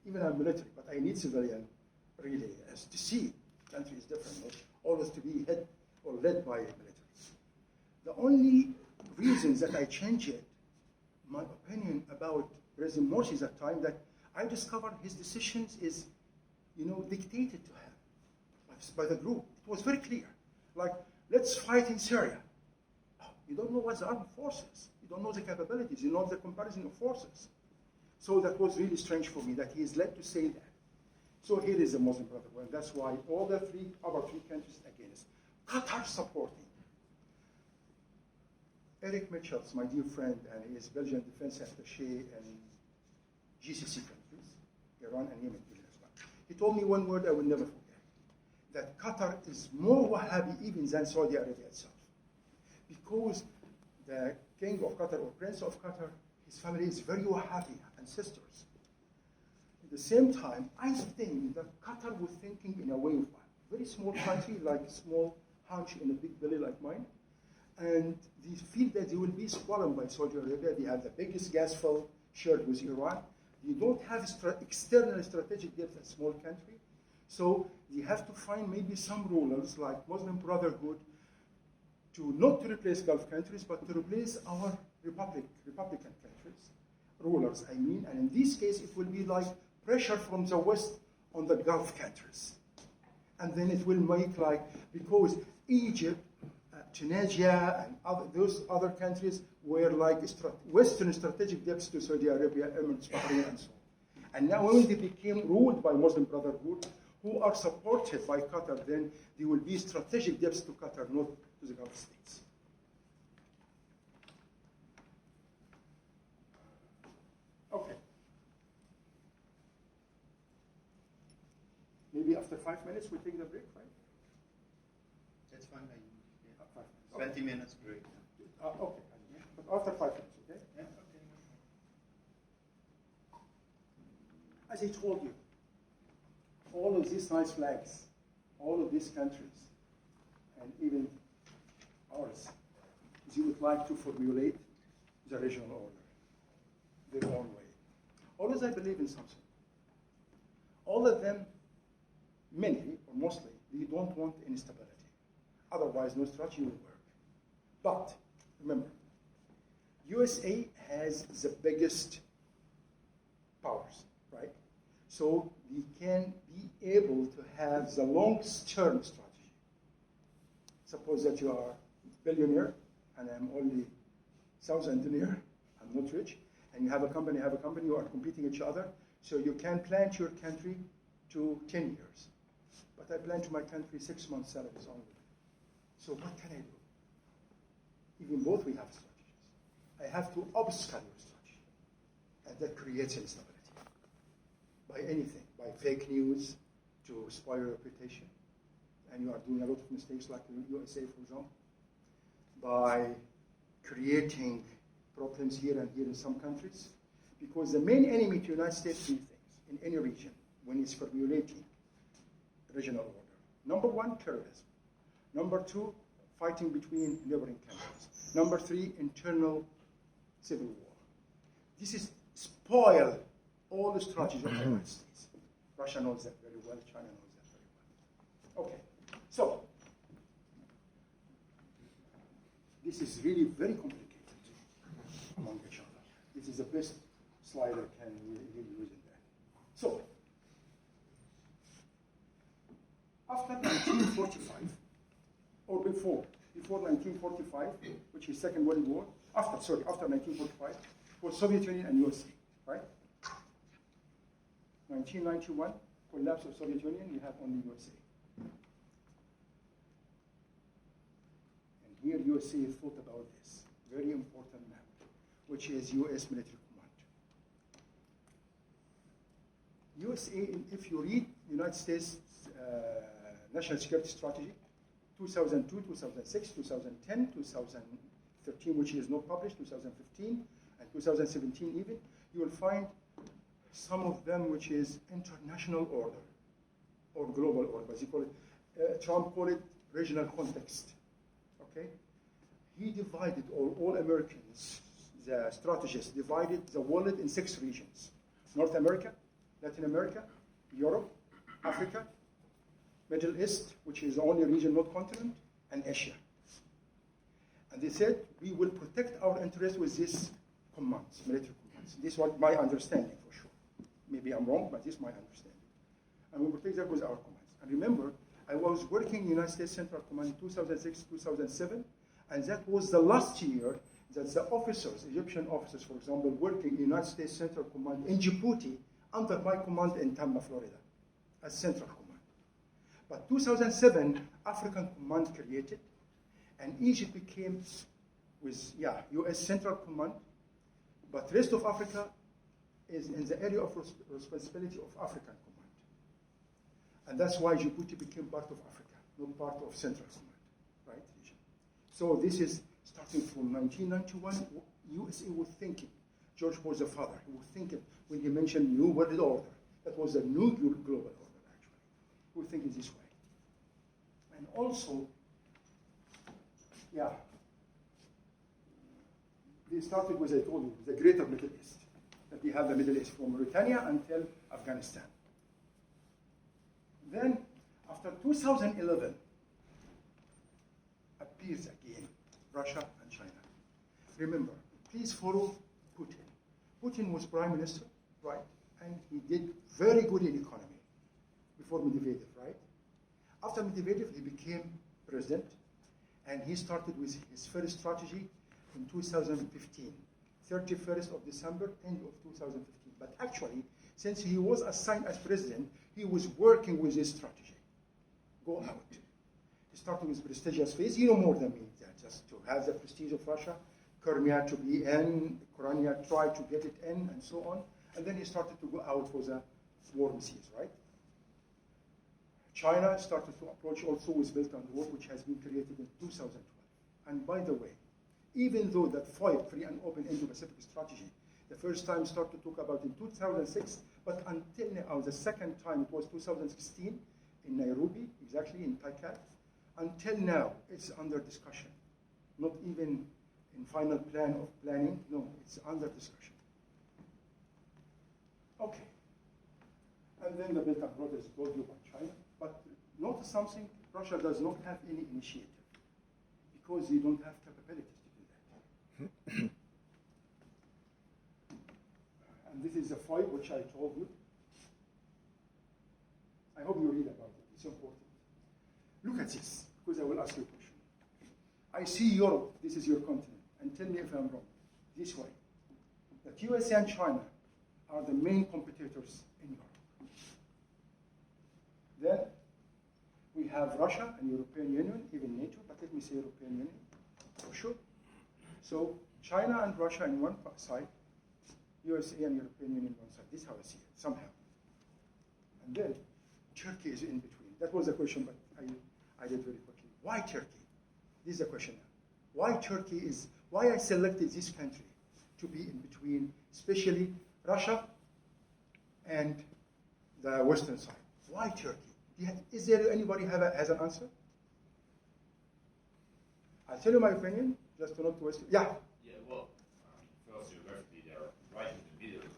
Even I'm military, but I need civilian, really, as to see the country is different, not always to be head or led by military. The only reasons that I changed it, my opinion about President Morsi at that time, that I discovered his decisions is, dictated to him by the group. It was very clear. Like, let's fight in Syria. You don't know what's the armed forces. You don't know the capabilities. You know the comparison of forces. So that was really strange for me that he is led to say that. So here is the Muslim Brotherhood. That's why all the other three countries against. Qatar supporting. Eric Mitchells, my dear friend, and he is Belgian defense attaché in GCC countries, Iran and Yemen as well. He told me one word I will never forget, that Qatar is more Wahhabi even than Saudi Arabia itself. Because the king of Qatar or prince of Qatar, his family is very Wahhabi ancestors. At the same time, I think that Qatar was thinking in a way of a very small country, like a small hunch in a big belly like mine, And they feel that they will be swallowed by Saudi Arabia. They have the biggest gas field shared with Iran. They don't have external strategic depth as a small country. So they have to find maybe some rulers like Muslim Brotherhood not to replace Gulf countries, but to replace our Republican countries, rulers, I mean. And in this case, it will be like pressure from the West on the Gulf countries. And then it will make like, because Egypt, Tunisia, and those other countries were like Western strategic debts to Saudi Arabia, Emirates, Bahrain, and so on. And now when they became ruled by Muslim Brotherhood, who are supported by Qatar, then there will be strategic debts to Qatar, not to the Gulf states. Okay. Maybe after 5 minutes we take the break, right? That's fine. 5 minutes. 20 minutes break. Okay. But after 5 minutes, okay? Yeah, okay. As I told you, all of these nice flags, all of these countries, and even ours, they would like to formulate the regional order, their own way. Always I believe in something. All of them, many or mostly, they don't want instability. Otherwise, no strategy will work. But remember, USA has the biggest powers, right? So we can be able to have the long-term strategy. Suppose that you are a billionaire, and I'm only sounds engineer, I'm not rich, and you have a company, you are competing each other, so you can plan to your country to 10 years. But I plan to my country 6 months salaries only. So what can I do? Even both we have strategies. I have to obscure your strategy. And that creates instability. By anything, by fake news to spoil your reputation. And you are doing a lot of mistakes like the USA, for example. By creating problems here and here in some countries. Because the main enemy to the United States is three things in any region when it's formulating regional order. Number one, terrorism. Number two, fighting between neighboring countries. Number three, internal civil war. This is spoil all the strategies of the United States. Russia knows that very well, China knows that very well. Okay, so this is really very complicated among each other. This is the best slide I can really use in there. So, after 1945, or before 1945, which is Second World War, after 1945, was Soviet Union and USA, right? 1991, collapse of Soviet Union, we have only USA. And here USA thought about this, very important map, which is US military command. USA, if you read United States National Security Strategy, 2002, 2006, 2010, 2013, which is not published, 2015, and 2017 even, you will find some of them which is international order or global order, as you call it. Trump called it regional context, okay? He divided, or all Americans, the strategists, divided the world in 6 regions. North America, Latin America, Europe, Africa, Middle East, which is the only region, not continent, and Asia. And they said, we will protect our interests with these commands, military commands. This was my understanding, for sure. Maybe I'm wrong, but this is my understanding. And we will protect that with our commands. And remember, I was working in the United States Central Command in 2006, 2007, and that was the last year that the officers, Egyptian officers, for example, working in the United States Central Command in Djibouti, under my command in Tampa, Florida, as Central Command. But 2007, African Command created, and Egypt became with, U.S. Central Command, but rest of Africa is in the area of responsibility of African Command. And that's why Djibouti became part of Africa, not part of Central Command, right, region. So this is starting from 1991, USA was thinking, George was the father, he was thinking when he mentioned New World Order, that was a new global order, actually. He was thinking this way. And also, He started with, I told you, the greater Middle East. That we have the Middle East from Mauritania until Afghanistan. Then, after 2011, appears again Russia and China. Remember, please follow Putin. Putin was prime minister, right? And he did very good in economy before Medvedev, right? After Medvedev, he became president, and he started with his first strategy in 2015, 31st of December, end of 2015. But actually, since he was assigned as president, he was working with his strategy. Go out. He started with prestigious phase. You know more than me, that just to have the prestige of Russia, Crimea to be in, Crimea tried to get it in, and so on. And then he started to go out for the warm seas, right? China started to approach also with Belt and Road, which has been created in 2012. And by the way, even though that FOIP, free and open Indo-Pacific strategy, the first time started to talk about in 2006, but until now, the second time it was 2016 in Nairobi, exactly in TICAD. Until now, it's under discussion. Not even in final plan of planning, no, it's under discussion. Okay. And then the Belt and Road is told you about China. But notice something, Russia does not have any initiative because you don't have capabilities to do that. And this is a fight which I told you. I hope you read about it, it's important. Look at this, because I will ask you a question. I see Europe, this is your continent, and tell me if I'm wrong, this way. That USA and China are the main competitors in Europe. Then we have Russia and European Union, even NATO, but let me say European Union for sure. So China and Russia in one side, USA and European Union on one side. This is how I see it, somehow. And then Turkey is in between. That was a question, but I did very quickly. Why Turkey? This is a question now. Why Turkey is, why I selected this country to be in between, especially Russia and the western side. Why Turkey? Is there anybody has an answer? I'll tell you my opinion, just to not waste it. Yeah? Yeah, well, first geographically they are right in the middle,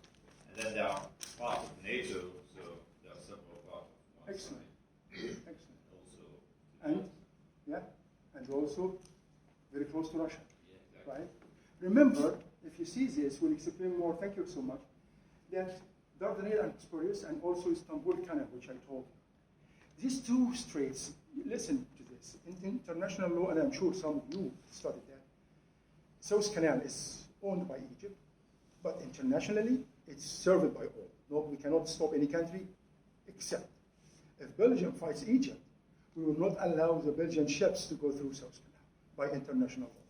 and then they are part of NATO, so they are several parts of one Excellent. side. Excellent. Also, And, yeah, and also very close to Russia, yeah, exactly. right? Remember, if you see this, we'll explain more, thank you so much, that Dardanelles and Bosporus and also Istanbul Canal, which I told you. These two straits, listen to this, in international law, and I'm sure some of you studied that, Suez Canal is owned by Egypt, but internationally, it's served by all. No, we cannot stop any country except if Belgium fights Egypt, we will not allow the Belgian ships to go through Suez Canal by international law.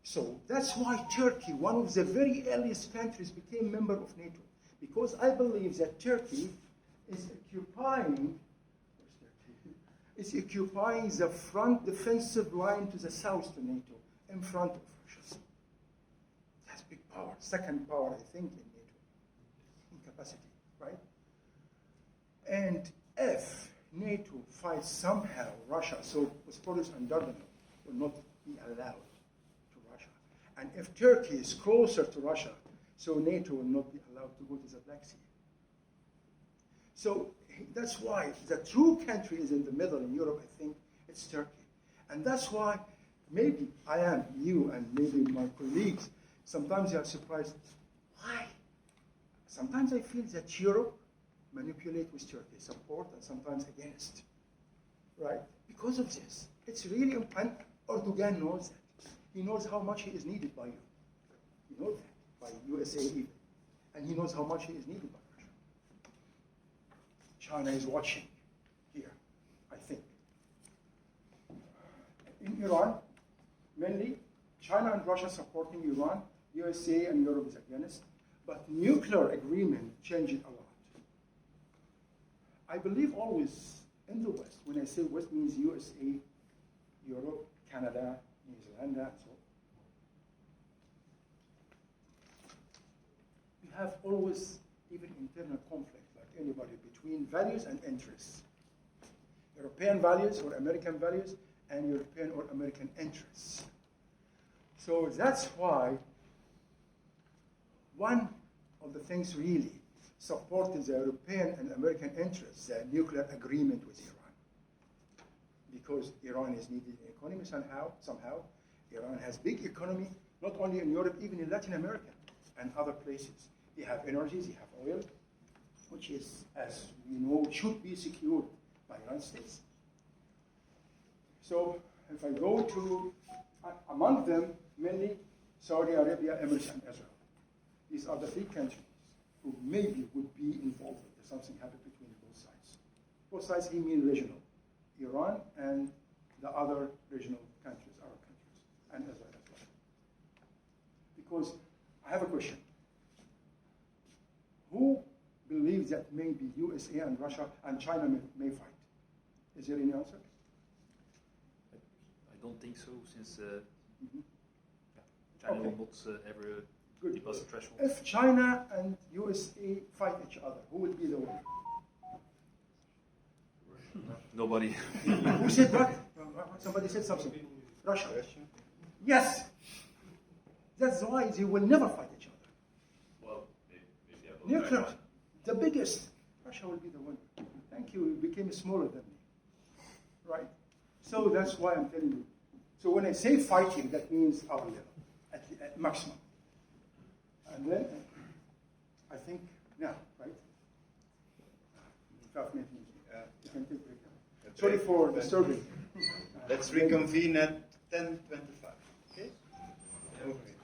So that's why Turkey, one of the very earliest countries, became member of NATO. Because I believe that Turkey is occupying the front defensive line to the south to NATO, in front of Russia. That's big power, second power, I think, in NATO, in capacity, right? And if NATO fights somehow Russia, so Bosporus and Dardanelles will not be allowed to Russia. And if Turkey is closer to Russia, so NATO will not be allowed to go to the Black Sea. So that's why the true country is in the middle in Europe, I think, it's Turkey. And that's why maybe I am, you and maybe my colleagues, sometimes they are surprised. Why? Sometimes I feel that Europe manipulate with Turkey, support and sometimes against, right? Because of this. It's really, and Erdogan knows that. He knows how much he is needed by you. He knows that, by USA even. And he knows how much he is needed by Russia. China is watching here, I think. In Iran, mainly, China and Russia supporting Iran, USA and Europe is against, but nuclear agreement changed it a lot. I believe always in the West, when I say West means USA, Europe, Canada, New Zealand, and so on. We have always even internal conflict, like anybody, between values and interests. European values or American values and European or American interests. So that's why one of the things really supporting the European and American interests, the nuclear agreement with Iran. Because Iran is needed in economy somehow. Iran has big economy, not only in Europe, even in Latin America and other places. They have energies, they have oil, which is, as we know, should be secured by the United States. So if I go to, among them, mainly Saudi Arabia, Emirates, and Israel. These are the three countries who maybe would be involved if something happened between both sides. Both sides, he means regional. Iran and the other regional countries, Arab countries, and Israel as well. Because I have a question. Who believes that maybe USA and Russia and China may fight? Is there any answer? I don't think so, since Okay. China will not ever Good. pass the threshold. If China and USA fight each other, who will be the winner? Nobody. Who said what? Somebody said something. Russia. Yes. That's why they will never fight each other. Well, maybe I will Nuclear, back the biggest. Russia will be the winner. Thank you. It became smaller than me. Right. So that's why I'm telling you. So when I say fighting, that means our level at maximum. And then I think now, right? 5 minutes. You can take break now. Sorry for disturbing. Let's reconvene at 10:25. Okay? Okay.